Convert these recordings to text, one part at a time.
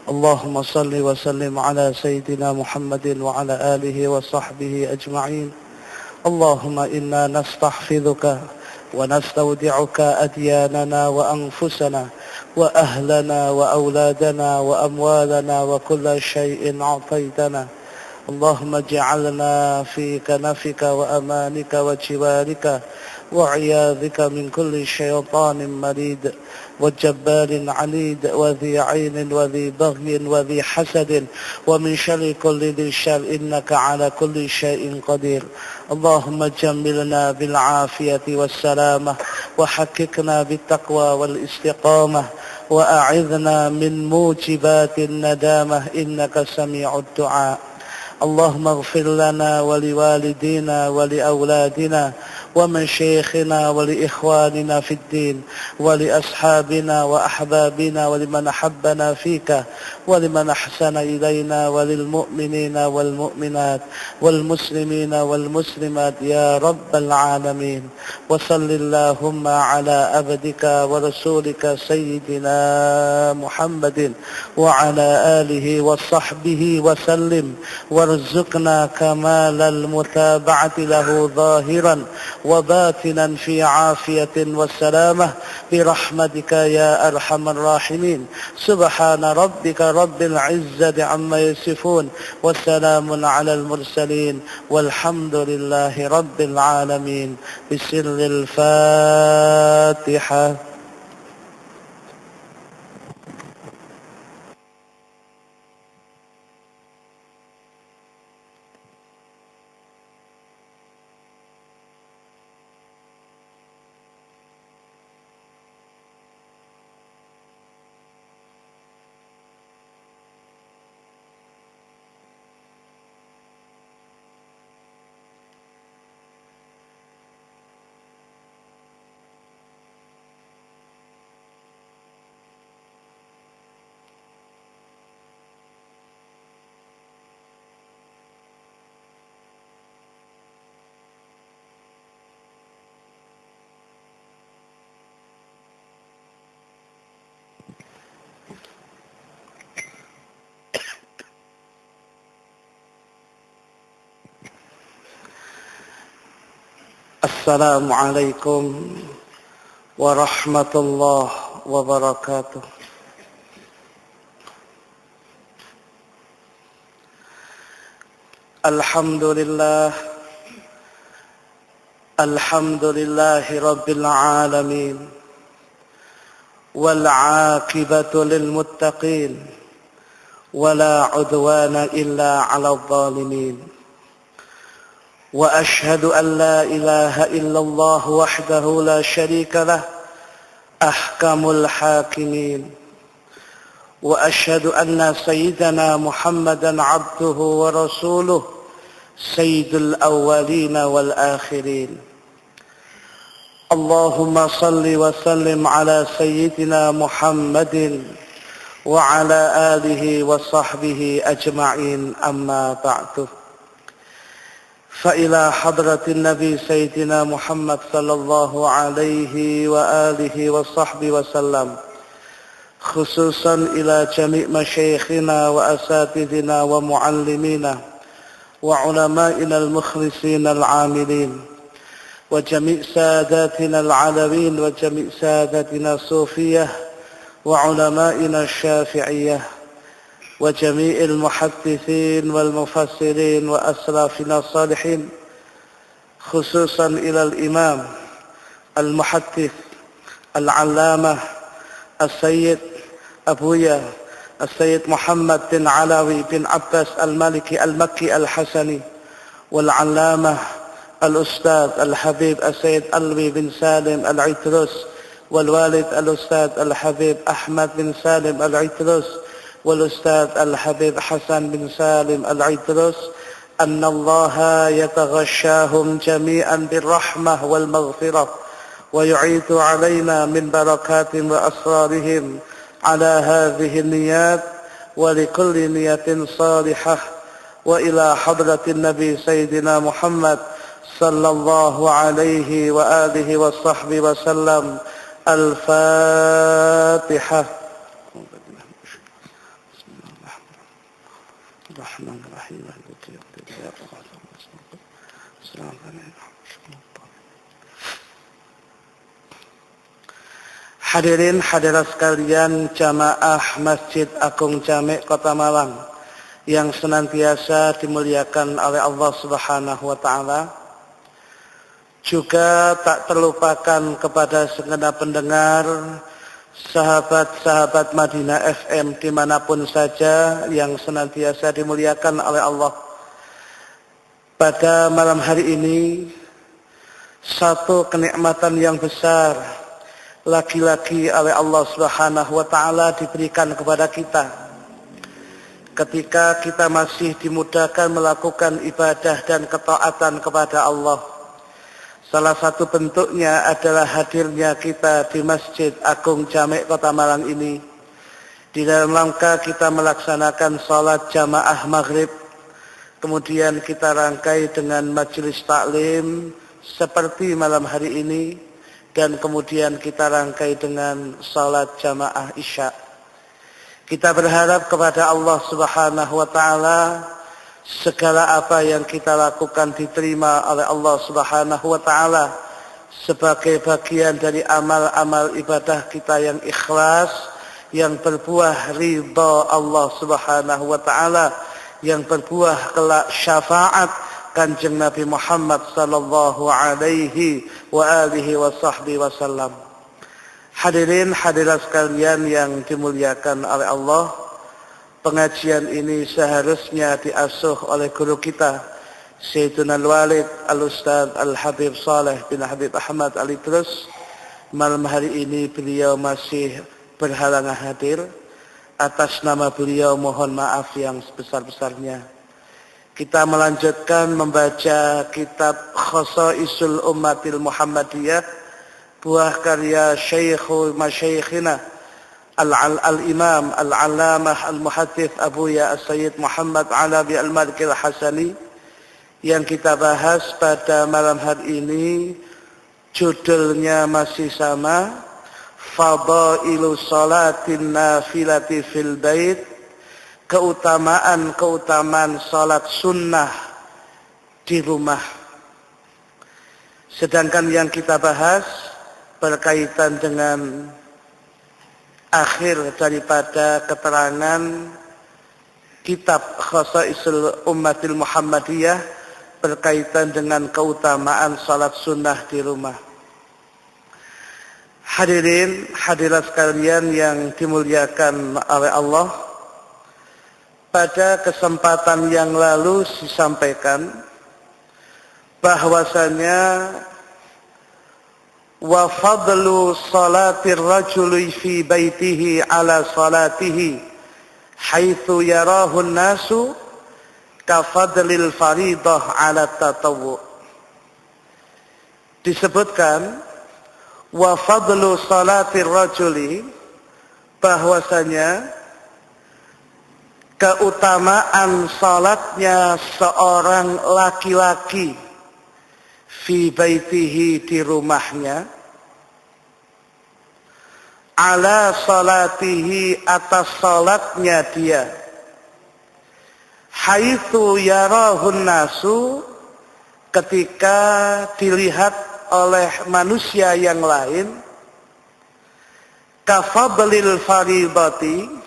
اللهم صل وسلم على سيدنا محمد وعلى آله وصحبه أجمعين. اللهم إنا نستحفظك ونستودعك أدياننا وأنفسنا وأهلنا وأولادنا وأموالنا وكل شيء أعطيتنا. اللهم اجعلنا في كنفك وأمانك وجوارك وعياذك من كل شيطان مريد وجبار عنيد وذي عين وذي بغي وذي حسد ومن شر كل ذي شر إنك على كل شيء قدير. اللهم جملنا بالعافية والسلامة وحققنا بالتقوى والاستقامة وأعذنا من موجبات الندامة إنك سميع الدعاء. اللهم اغفر لنا ولوالدينا ولأولادنا ومشايخنا ولإخواننا في الدين ولأصحابنا وأحبابنا ولمن أحبنا فيك ولمن أحسن إلينا وللمؤمنين والمؤمنات والمسلمين والمسلمات يا رب العالمين. وصل اللهم على عبدك ورسولك سيدنا محمد وعلى آله وصحبه وسلم وارزقنا كمال المتابعة له ظاهرا وباطنا في عافية والسلامة برحمتك يا أرحم الراحمين. سبحان ربك رب العزة عما يصفون والسلام على المرسلين والحمد لله رب العالمين. بسر الفاتحة. السلام عليكم ورحمة الله وبركاته. الحمد لله رب العالمين والعاقبة للمتقين ولا عدوان إلا على الظالمين. وأشهد أن لا إله إلا الله وحده لا شريك له أحكم الحاكمين. وأشهد أن سيدنا محمدا عبده ورسوله سيد الأولين والآخرين. اللهم صل وسلم على سيدنا محمد وعلى آله وصحبه أجمعين. أما بعد، فإلى حضرة النبي سيدنا محمد صلى الله عليه وآله وصحبه وسلم، خصوصا إلى جميع مشايخنا وأساتذتنا ومعلمينا وعلمائنا المخلصين العاملين، وجميع ساداتنا العلويين، وجميع ساداتنا الصوفية، وعلمائنا الشافعية، وجميع المحدثين والمفسرين وأسلافنا الصالحين، خصوصا إلى الإمام المحدث العلامة السيد أبويا السيد محمد بن علوي بن عباس المالكي المكي الحسني، والعلامة الأستاذ الحبيب السيد علوي بن سالم العيتروس، والوالد الأستاذ الحبيب أحمد بن سالم العيتروس، والأستاذ الحبيب حسن بن سالم العيتروس، أن الله يتغشاهم جميعا بالرحمة والمغفرة ويعيد علينا من بركاتهم وأسرارهم على هذه النيات ولكل نية صالحة. وإلى حضرة النبي سيدنا محمد صلى الله عليه وآله وصحبه وسلم. الفاتحة. Bismillahirrahmanirrahim. Hadirin hadirat sekalian jamaah Masjid Agung Jamek Kota Malang yang senantiasa dimuliakan oleh Allah Subhanahu wa taala. Juga tak terlupakan kepada segenap pendengar, sahabat-sahabat Madinah FM dimanapun saja yang senantiasa dimuliakan oleh Allah. Pada malam hari ini, satu kenikmatan yang besar lagi-lagi oleh Allah Subhanahu wa taala diberikan kepada kita. Ketika kita masih dimudahkan melakukan ibadah dan ketaatan kepada Allah. Salah satu bentuknya adalah hadirnya kita di Masjid Agung Jamek Kota Malang ini. Di dalam rangka kita melaksanakan salat jamaah maghrib. Kemudian kita rangkai dengan majelis taklim seperti malam hari ini. Dan kemudian kita rangkai dengan salat jamaah isya. Kita berharap kepada Allah Subhanahu wa taala segala apa yang kita lakukan diterima oleh Allah Subhanahu wa taala sebagai bagian dari amal-amal ibadah kita yang ikhlas, yang berbuah ridha Allah Subhanahu wa taala, yang berbuah kelak syafaat Kanjeng Nabi Muhammad sallallahu alaihi wa alihi wa sahbihi wasallam. Hadirin hadirat sekalian yang dimuliakan oleh Allah, pengajian ini seharusnya diasuh oleh guru kita Sayyiduna Al-Walid Al-Ustaz Al-Habib Saleh bin Habib Ahmad Al-Idrus. Malam hari ini beliau masih berhalangan hadir. Atas nama beliau mohon maaf yang sebesar-besarnya. Kita melanjutkan membaca kitab Khasaisul Ummatil Muhammadiyah, buah karya Syekhul Masyayikhina Al-Imam Al-Allamah Al-Muhaddits Abuya As-Sayyid Muhammad Alawi Al-Maliki Al-Hasani, yang kita bahas pada malam hari ini. Judulnya masih sama, Fadailu Salatin Nafilati Fil Bait, keutamaan salat sunnah di rumah. Sedangkan yang kita bahas berkaitan dengan akhir daripada keterangan kitab Khasaisul Ummatil Muhammadiyah berkaitan dengan keutamaan salat sunnah di rumah. Hadirin hadirat sekalian yang dimuliakan oleh Allah, pada kesempatan yang lalu disampaikan bahwasanya wa fadlu salatir rajuli fi baitihi ala salatihi haitsu yarahu an-nasu ka fadlil faridah ala tatawwu. Disebutkan wa fadlu salatir rajuli, bahwasanya keutamaan salatnya seorang laki-laki fi baitihi di rumahnya, ala salatihi atas salatnya dia, haitsu yarahun nasu ketika dilihat oleh manusia yang lain, kafadlil faridati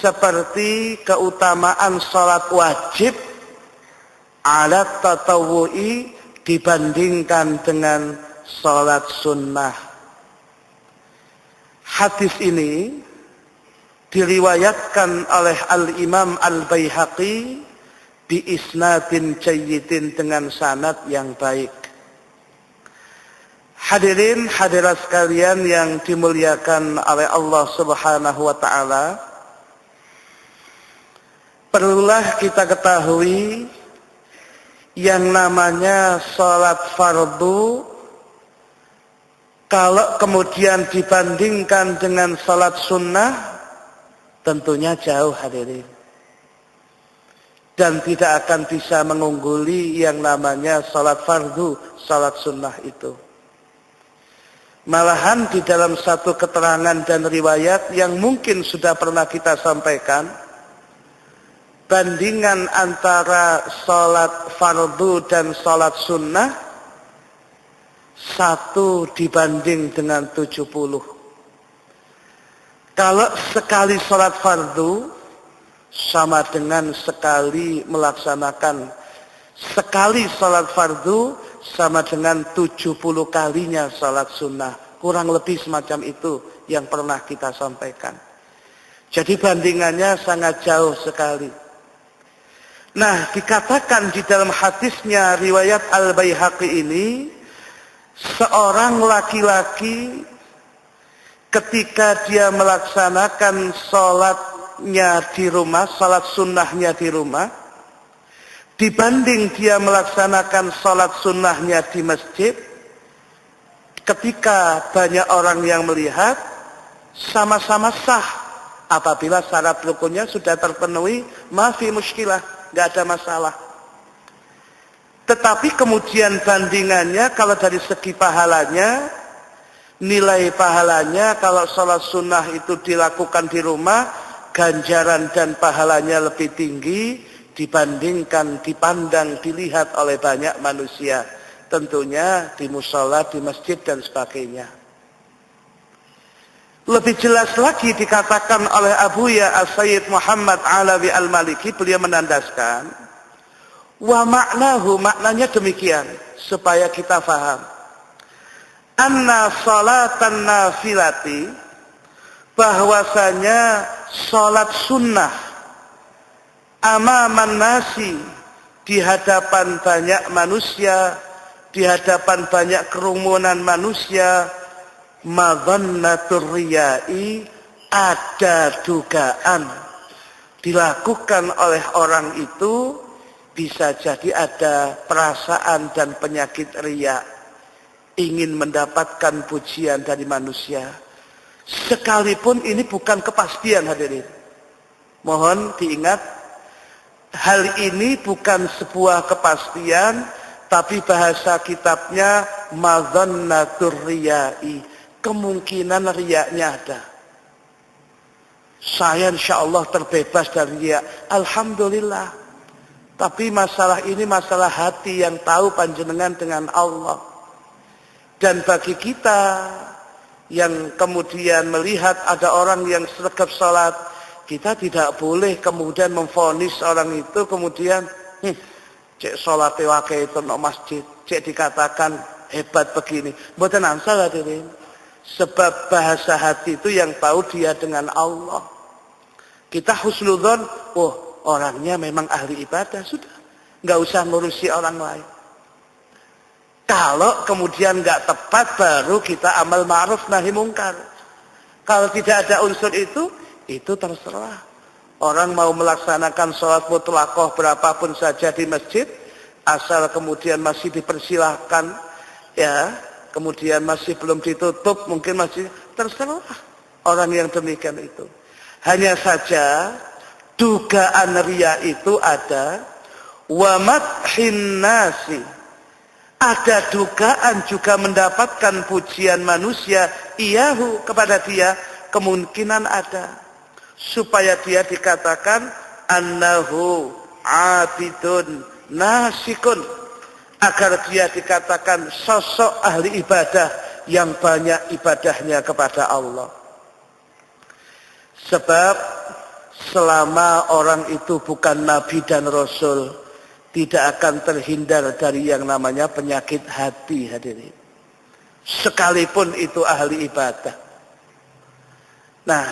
seperti keutamaan salat wajib, alat tatawu'i dibandingkan dengan salat sunnah. Hadis ini diriwayatkan oleh Al-Imam Al-Baihaqi bi isnadin jayyidin dengan sanad yang baik. Hadirin hadirat sekalian yang dimuliakan oleh Allah Subhanahu wa taala, perlulah kita ketahui yang namanya salat fardu, kalau kemudian dibandingkan dengan salat sunnah, tentunya jauh hadirin. Dan tidak akan bisa mengungguli yang namanya salat fardu, salat sunnah itu. Malahan di dalam satu keterangan dan riwayat yang mungkin sudah pernah kita sampaikan, bandingan antara sholat fardu dan sholat sunnah 1 dibanding dengan 70. Kalau sekali sholat fardu sama dengan sekali melaksanakan, sekali sholat fardu sama dengan 70 kalinya sholat sunnah. Kurang lebih semacam itu yang pernah kita sampaikan. Jadi bandingannya sangat jauh sekali. Nah, dikatakan di dalam hadisnya riwayat Al-Baihaqi ini, seorang laki-laki ketika dia melaksanakan sholatnya di rumah, sholat sunnahnya di rumah, dibanding dia melaksanakan sholat sunnahnya di masjid, ketika banyak orang yang melihat, sama-sama sah. Apabila syarat rukunnya sudah terpenuhi, mafi muskilah. Nggak ada masalah. Tetapi kemudian bandingannya kalau dari segi pahalanya, nilai pahalanya kalau sholat sunnah itu dilakukan di rumah, ganjaran dan pahalanya lebih tinggi dibandingkan dipandang, dilihat oleh banyak manusia. Tentunya di mushola, di masjid dan sebagainya. Lebih jelas lagi dikatakan oleh Abu Ya As-Sayyid Muhammad Alawi Al-Maliki, beliau menandaskan, wa maknahu, maknanya demikian, supaya kita faham. Anna salatan nafilati, bahwasanya salat sunnah, amaman nasi, di hadapan banyak manusia, di hadapan banyak kerumunan manusia, madhannatur riyai, ada dugaan dilakukan oleh orang itu, bisa jadi ada perasaan dan penyakit riya, ingin mendapatkan pujian dari manusia. Sekalipun ini bukan kepastian, hadirin. Mohon diingat, hal ini bukan sebuah kepastian, tapi bahasa kitabnya madhannatur riyai. Kemungkinan riyaknya ada. Saya insya Allah terbebas dari riyak. Alhamdulillah. Tapi masalah ini masalah hati yang tahu panjenengan dengan Allah. Dan bagi kita yang kemudian melihat ada orang yang sregep salat, kita tidak boleh kemudian memvonis orang itu kemudian cek salat wae itu nang masjid, cek dikatakan hebat begini. Mboten ansal hadirin. Sebab bahasa hati itu yang tahu dia dengan Allah. Kita husnudzon, oh orangnya memang ahli ibadah, sudah. Nggak usah ngurusi orang lain. Kalau kemudian nggak tepat, baru kita amal ma'ruf nahi mungkar. Kalau tidak ada unsur itu terserah. Orang mau melaksanakan sholat mutlaqah berapapun saja di masjid, asal kemudian masih dipersilahkan, ya, kemudian masih belum ditutup, mungkin masih, terserah orang yang demikian itu. Hanya saja dugaan riya itu ada, wa madhin nasi, ada dugaan juga mendapatkan pujian manusia iyahu, kepada dia, kemungkinan ada, supaya dia dikatakan annahu abidun nasikun, agar dia dikatakan sosok ahli ibadah yang banyak ibadahnya kepada Allah. Sebab selama orang itu bukan nabi dan rasul, tidak akan terhindar dari yang namanya penyakit hati, hadirin. Sekalipun itu ahli ibadah. Nah,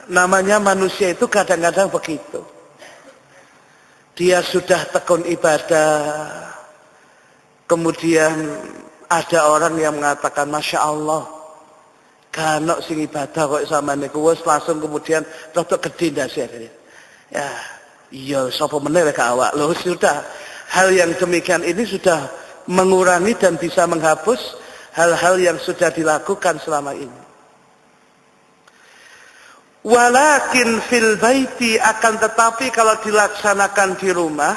namanya manusia itu kadang-kadang begitu. Dia sudah tekun ibadah, kemudian ada orang yang mengatakan, Masya Allah, kanok sing ibadah kok sama niku, wis langsung kemudian rodok gedhe ndase. Ya, iya sapa meneh lek awak. Loh sudah, hal yang demikian ini sudah mengurangi dan bisa menghapus hal-hal yang sudah dilakukan selama ini. Walakin fil baiti, akan tetapi kalau dilaksanakan di rumah,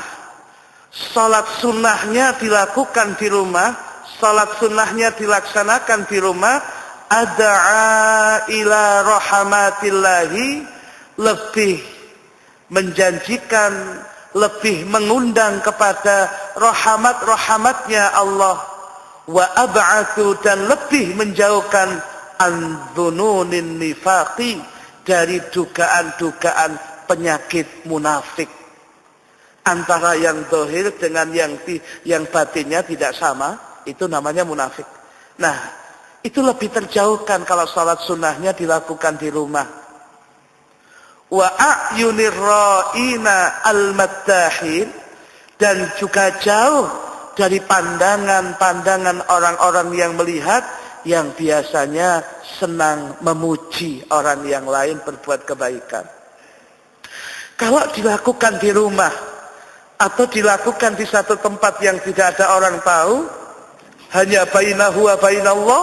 salat sunnahnya dilakukan di rumah, salat sunnahnya dilaksanakan di rumah, ad'a ila rahmatillahi, lebih menjanjikan lebih mengundang kepada rahmat-rahmatnya Allah, wa ab'atu dan lebih menjauhkan an dhununin nifaqi dari dugaan-dugaan penyakit munafik. Antara yang zahir dengan yang batinnya tidak sama, itu namanya munafik. Nah, itu lebih terjauhkan kalau salat sunnahnya dilakukan di rumah. Wa a'yunir ra'ina al-mattahin, dan juga jauh dari pandangan-pandangan orang-orang yang melihat, yang biasanya senang memuji orang yang lain berbuat kebaikan. Kalau dilakukan di rumah atau dilakukan di satu tempat yang tidak ada orang tahu, hanya bainahu wa bainallah,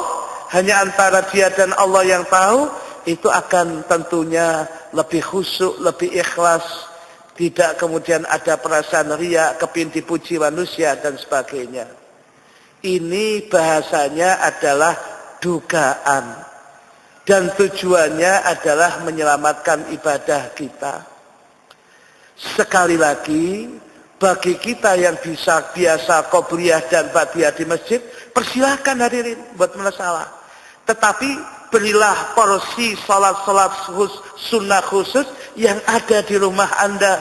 hanya antara dia dan Allah yang tahu, itu akan tentunya lebih khusyuk, lebih ikhlas, tidak kemudian ada perasaan riya, kepingin dipuji manusia dan sebagainya. Ini bahasanya adalah dugaan, dan tujuannya adalah menyelamatkan ibadah kita. Sekali lagi, bagi kita yang biasa qobliyah dan ba'diyah di masjid, persilahkan hadirin buat masalah. Tetapi berilah porsi salat-salat sunnah khusus yang ada di rumah Anda,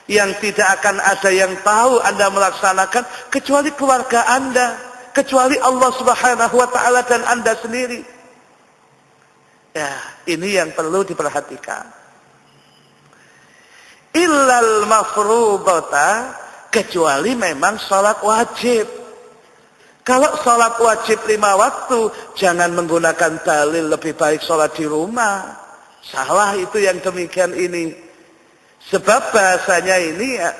yang tidak akan ada yang tahu Anda melaksanakan kecuali keluarga Anda, kecuali Allah Subhanahu wa taala dan Anda sendiri. Ya, ini yang perlu diperhatikan. Illal mafrudata, kecuali memang salat wajib. Kalau salat wajib 5 waktu, jangan menggunakan dalil lebih baik salat di rumah. Salah itu yang demikian ini. Sebab bahasanya ini ya,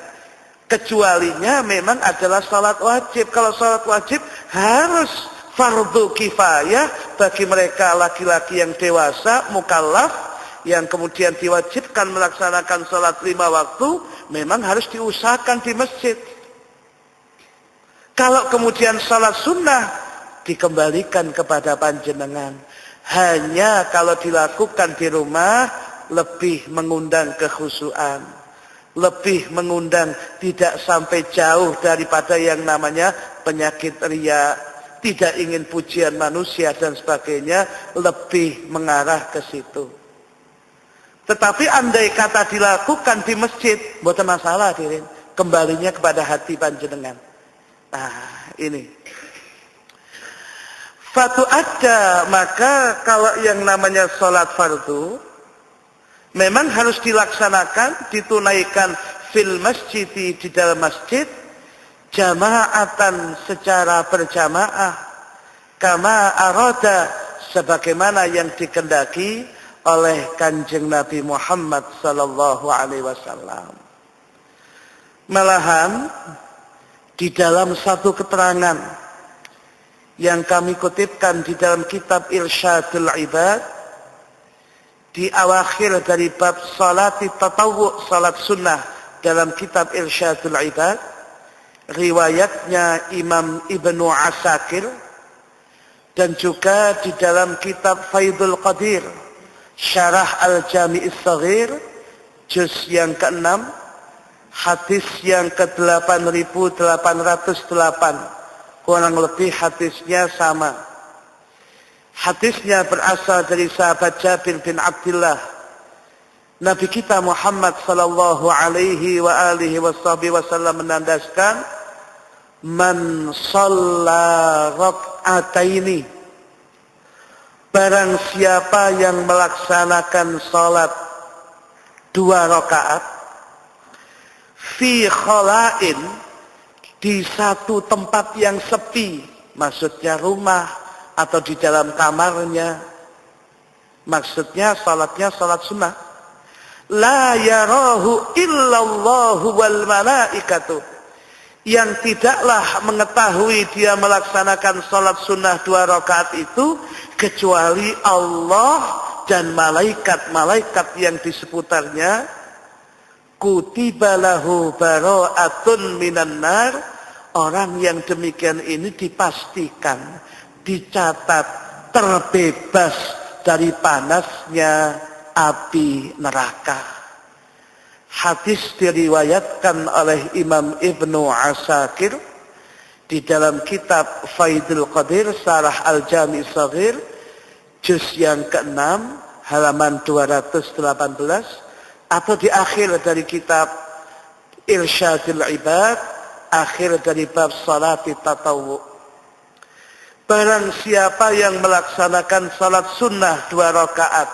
kecualinya memang adalah salat wajib. Kalau salat wajib harus fardu kifayah bagi mereka laki-laki yang dewasa, mukallaf, yang kemudian diwajibkan melaksanakan salat 5 waktu, memang harus diusahakan di masjid. Kalau kemudian salat sunnah dikembalikan kepada panjenengan, hanya kalau dilakukan di rumah lebih mengundang kekhusyuan, lebih mengundang tidak sampai jauh daripada yang namanya penyakit riya, tidak ingin pujian manusia dan sebagainya, lebih mengarah ke situ. Tetapi andai kata dilakukan di masjid, bukan masalah, hadirin. Kembalinya kepada hati panjenengan. Nah, ini. Fatu ada, maka kalau yang namanya sholat fardu, memang harus dilaksanakan, ditunaikan fil masjid, di dalam masjid, jama'atan secara berjamaah, kama arada, sebagaimana yang dikehendaki oleh Kanjeng Nabi Muhammad sallallahu alaihi wasallam. Malahan di dalam satu keterangan yang kami kutipkan di dalam kitab Irsyadul Ibad, di awakhir dari bab salati tatawwu, salat sunnah, dalam kitab Irsyadul Ibad, riwayatnya Imam Ibnu Asakir, dan juga di dalam kitab Faidul Qadir, Syarah Al-Jami'is Shaghir, juz yang ke-6, hadis yang ke-8808, kurang lebih hadisnya sama. Hadisnya berasal dari sahabat Jabir bin Abdullah. Nabi kita Muhammad sallallahu alaihi wa alihi wasallam menandaskan, man shalla rak'ataini, barang siapa yang melaksanakan salat 2 rakaat fi khala'in, di satu tempat yang sepi, maksudnya rumah atau di dalam kamarnya, maksudnya salatnya salat sunnah, la yarahu illallahu wal malaikatu, yang tidaklah mengetahui dia melaksanakan salat sunnah 2 rakaat itu kecuali Allah dan malaikat-malaikat yang di seputarnya. Kutiba lahu bara'atun minan nar, orang yang demikian ini dipastikan, dicatat terbebas dari panasnya api neraka. Hadis diriwayatkan oleh Imam Ibnu Asakir di dalam kitab Faidul Qadir Syarah Al-Jami' Shaghir juz yang ke-6 halaman 218 atau di akhir dari kitab Irsyadul Ibad akhir dari bab salati tatawwu. Barang siapa yang melaksanakan salat sunnah 2 rakaat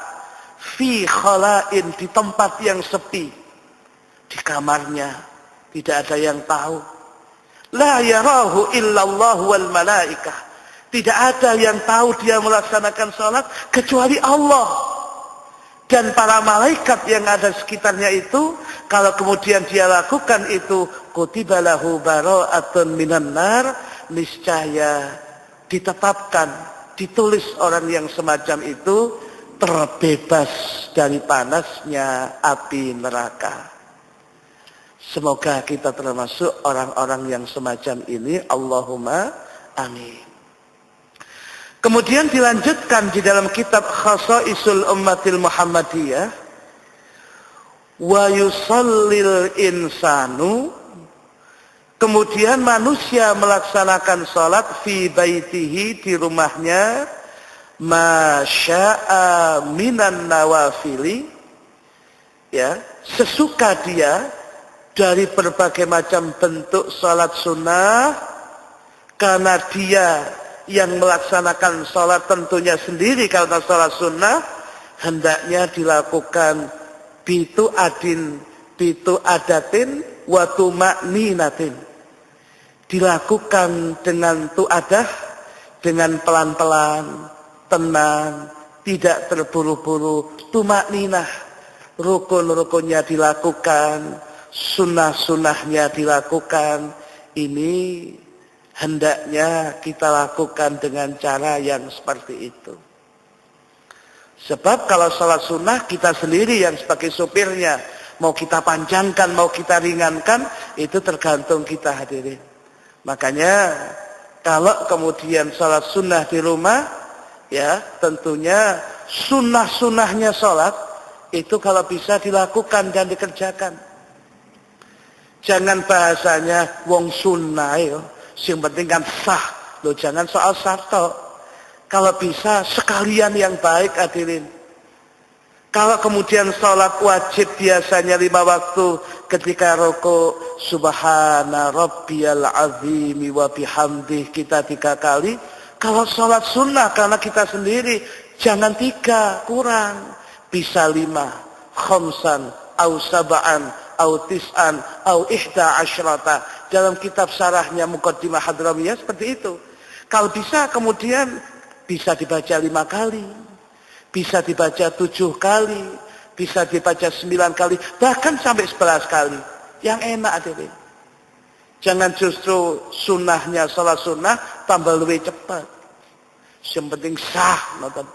fi khala'in, di tempat yang sepi, di kamarnya, tidak ada yang tahu. La yarahu illallah wal malaikah. Tidak ada yang tahu dia melaksanakan salat kecuali Allah dan para malaikat yang ada sekitarnya itu. Kalau kemudian dia lakukan itu, kutiba lahu bara'atun minan nar, niscaya ditetapkan, ditulis orang yang semacam itu terbebas dari panasnya api neraka. Semoga kita termasuk orang-orang yang semacam ini. Allahumma amin. Kemudian dilanjutkan di dalam kitab Khasaisul Ummatil Muhammadiyah, wa yusallil insanu, kemudian manusia melaksanakan salat fi baitihi, di rumahnya, masya'a minan nawafili, ya, sesuka dia dari berbagai macam bentuk salat sunnah, karena dia yang melaksanakan salat tentunya sendiri karena salat sunnah, hendaknya dilakukan bitu adatin wa tumakninatin, dilakukan dengan tu'adah, dengan pelan-pelan, tenang, tidak terburu-buru. Tumakninah, rukun-rukunnya dilakukan, sunnah-sunnahnya dilakukan. Ini hendaknya kita lakukan dengan cara yang seperti itu. Sebab kalau salat sunnah kita sendiri yang sebagai supirnya, mau kita panjangkan, mau kita ringankan, itu tergantung kita, hadirin. Makanya kalau kemudian salat sunnah di rumah, ya tentunya sunnah-sunnahnya salat itu kalau bisa dilakukan dan dikerjakan. Jangan bahasanya wong sunnah yo, yang penting kan sah. Loh, jangan soal sah toh. Kalau bisa sekalian yang baik, hadirin. Kalau kemudian sholat wajib biasanya 5 waktu, ketika rukuk subhana rabbiyal azimi wa bihamdih kita 3 kali. Kalau sholat sunnah karena kita sendiri, jangan 3, kurang. Bisa 5, khamsan, au sab'an, au tis'an, au ihda asyrata. Dalam kitab syarahnya Muqaddimah Hadramiyah seperti itu. Kalau bisa kemudian bisa dibaca 5 kali, bisa dibaca 7 kali, bisa dibaca 9 kali, bahkan sampai 11 kali. Yang enak, hadirin. Jangan justru sunnahnya salat sunnah tambah lebih cepat. Yang penting sah, nonton.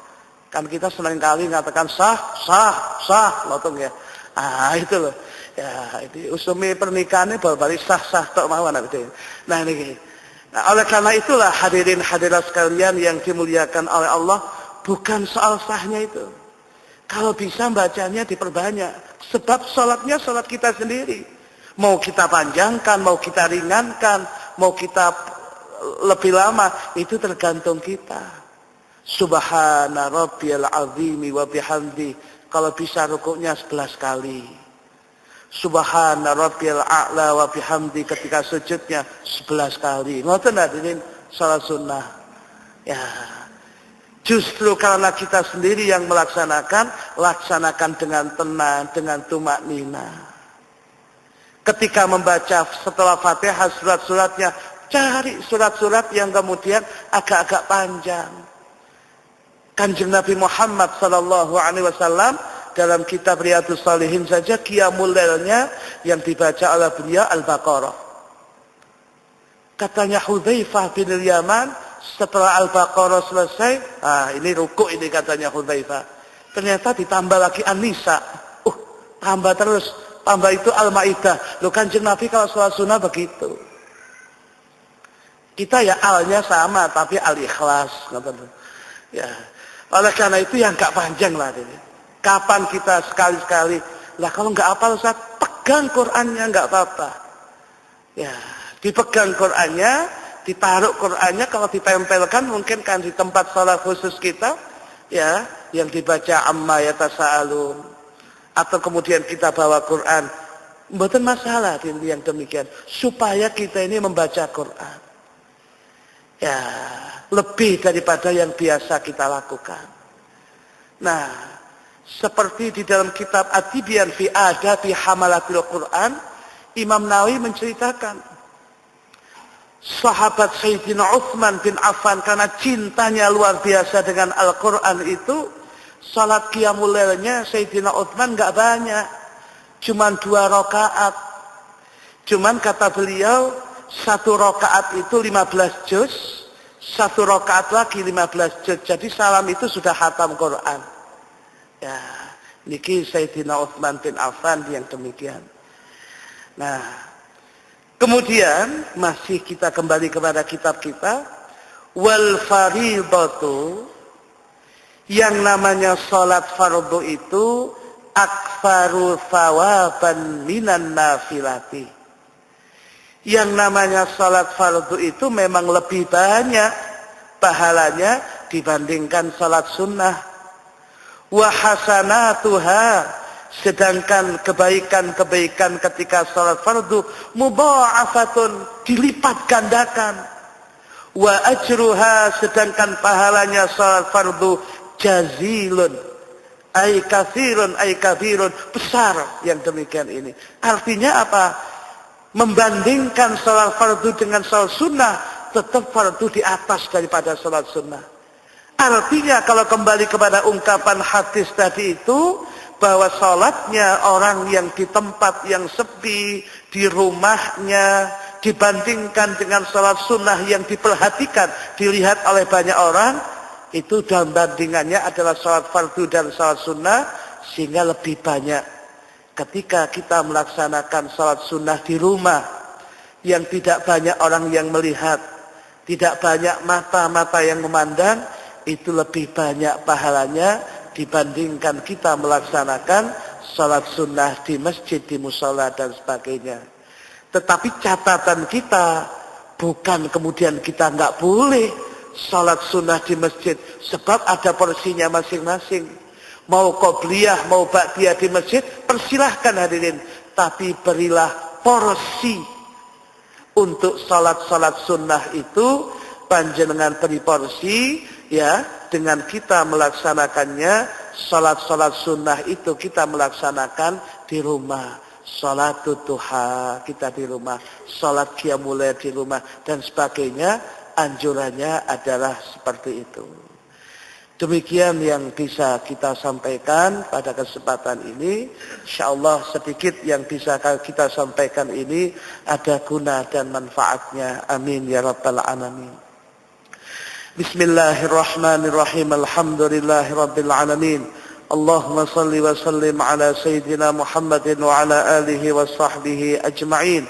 Kan kita senang kali mengatakan sah, nonton ya. Itu loh. Ya, itu usumi pernikahannya baru sah tok mawon, hadirin. Nah ini. Nah, oleh karena itulah hadirin hadirat sekalian yang dimuliakan oleh Allah, bukan soal sahnya itu. Kalau bisa bacanya diperbanyak. Sebab sholatnya sholat kita sendiri. Mau kita panjangkan, mau kita ringankan, mau kita lebih lama, itu tergantung kita. Subhana rabbiyal azimi wa bihamdi. Kalau bisa rukuknya 11 kali. Subhana rabbiyal a'la wa bihamdi, ketika sujudnya 11 kali. Ngoten hadirin salat sunnah. Ya. Justru karena kita sendiri yang melaksanakan, laksanakan dengan tenang, dengan tumakninah. Ketika membaca setelah Fatihah surat-suratnya, cari surat-surat yang kemudian agak-agak panjang. Kanjeng Nabi Muhammad sallallahu alaihi wasallam dalam kitab Riyadhus Shalihin saja qiyamul lailnya yang dibaca oleh beliau Al-Baqarah. Katanya Hudzaifah bin Yaman, setelah Al-Baqarah selesai, ini rukuk ini katanya Hudzaifah. Ternyata ditambah lagi An-Nisa. Tambah terus, tambah itu Al-Maidah. Loh, Kanjeng Nabi kalau sholat sunnah begitu. Kita ya alnya sama tapi Al-Ikhlas, ya. Oleh karena itu yang enggak panjang lah ini. Kapan kita sekali-sekali, lah kalau enggak hafal Ustaz, tek dipegang Qur'annya enggak apa-apa. Ya, dipegang Qur'annya, ditaruh Qur'annya, kalau ditempelkan mungkin kan di tempat salat khusus kita, ya, yang dibaca amma yatasaalun. Atau kemudian kita bawa Qur'an, mboten masalah yang demikian, supaya kita ini membaca Qur'an. Ya, lebih daripada yang biasa kita lakukan. Nah, seperti di dalam kitab At-Tibyan fi Adabi Hamalatil Qur'an, Imam Nawawi menceritakan sahabat Sayyidina Utsman bin Affan karena cintanya luar biasa dengan Al-Quran itu, salat qiyamul lailnya Sayyidina Utsman enggak banyak, cuman 2 rakaat. Cuman kata beliau, 1 rakaat itu 15 juz, 1 rakaat lagi 15 juz. Jadi salam itu sudah khatam Quran. Ya, niki Sayyidina Utsman bin Affan yang demikian. Nah, kemudian masih kita kembali kepada kitab kita. Wal faridatu, yang namanya salat fardu itu akfaru thawaban minan nafilati. Yang namanya salat fardu itu memang lebih banyak pahalanya dibandingkan salat sunnah. Wa hasanatuha, sedangkan kebaikan-kebaikan ketika salat fardu mudha'afatun, dilipat gandakan. Wa ajruha, sedangkan pahalanya salat fardu jazilun, ay katsirun, ay kabirun, besar yang demikian ini. Artinya apa? Membandingkan salat fardu dengan salat sunnah, tetap fardu di atas daripada salat sunnah. Artinya kalau kembali kepada ungkapan hadis tadi itu, bahwa salatnya orang yang di tempat yang sepi, di rumahnya, dibandingkan dengan salat sunnah yang diperhatikan, dilihat oleh banyak orang, itu dalam bandingannya adalah salat fardu dan salat sunnah, sehingga lebih banyak. Ketika kita melaksanakan salat sunnah di rumah, yang tidak banyak orang yang melihat, tidak banyak mata-mata yang memandang, itu lebih banyak pahalanya dibandingkan kita melaksanakan salat sunnah di masjid, di mushola dan sebagainya. Tetapi catatan kita bukan kemudian kita nggak boleh salat sunnah di masjid, sebab ada porsinya masing-masing. Mau qobliyah, mau ba'diyah di masjid, persilahkan hadirin, tapi berilah porsi untuk salat-salat sunnah itu. Panjenengan beri porsi, ya, dengan kita melaksanakannya. Salat-salat sunnah itu kita melaksanakan di rumah. Salatul duha kita di rumah, salat qiyamul lail di rumah dan sebagainya. Anjurannya adalah seperti itu. Demikian yang bisa kita sampaikan pada kesempatan ini. Insyaallah sedikit yang bisa kita sampaikan ini ada guna dan manfaatnya. Amin ya rabbal alamin. Bismillahirrahmanirrahim. Alhamdulillahi rabbil alamin. Allahumma salli wa sallim ala sayyidina Muhammadin wa ala alihi wa sahbihi ajma'in.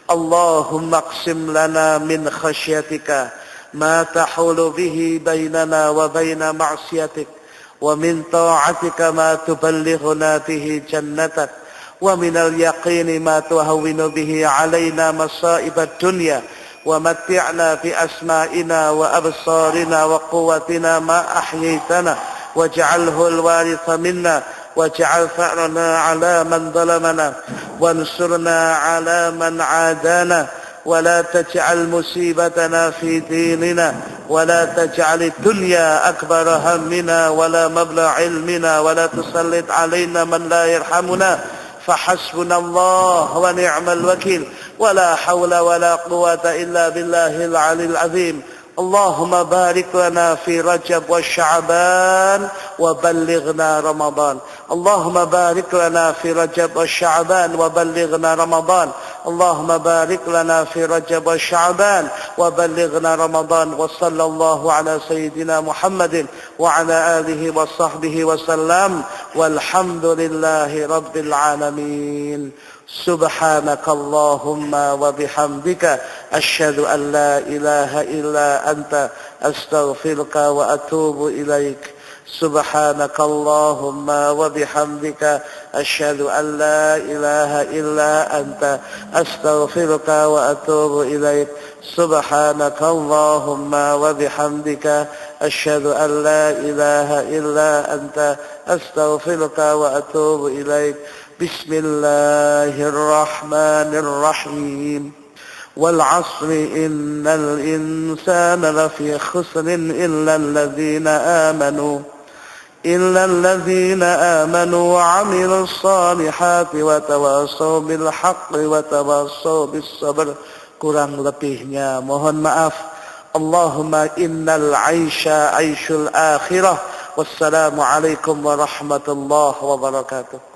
Allahumma aqsim lana min khasyatika ma tahulu bihi bainana wa baina ma'siyatik, wa min ta'atika ma tuballighuna bihi jannatak, wa min al-yaqini ma tuhawwinu bihi alaina masa'ibad dunya, wa matti'na bi asma'ina wa absarina wa quwwatina ma ahyaytana waj'alhu al-waritha minna waj'al tha'rana 'ala man zalamana wansurna 'ala man 'adana wa la taj'al musibatana fi dinina wa la taj'al ad-dunya akbara hammina wa la mablagha 'ilmina wa la tusallit 'alaina man la yarhamuna فحسبنا الله ونعم الوكيل ولا حول ولا قوة إلا بالله العلي العظيم. اللهم بارك لنا في رجب والشعبان وبلغنا رمضان. اللهم بارك لنا في رجب والشعبان وبلغنا رمضان. اللهم بارك لنا في رجب والشعبان وبلغنا رمضان. وصلى الله على سيدنا محمد وعلى آله وصحبه وسلم والحمد لله رب العالمين. سبحانك اللهم وبحمدك أشهد أن لا إله إلا أنت أستغفرك وأتوب إليك. Subhanakallahumma wa bihamdika asyhadu an la ilaha illa anta astaghfiruka wa atubu ilaik. Subhanakallahumma wa bihamdika asyhadu an la ilaha illa anta astaghfiruka wa atubu ilaik. Bismillahirrahmanirrahim. Wal 'asri innal insana lafi khusrin illa alladhina amanu wa 'amilus salihati wa tawassaw bil haqqi wa tawassaw bis sabr. Kurang lebihnya mohon maaf. Allahumma innal 'aisha 'aishul akhirah. Wassalamu alaikum warahmatullahi wabarakatuh.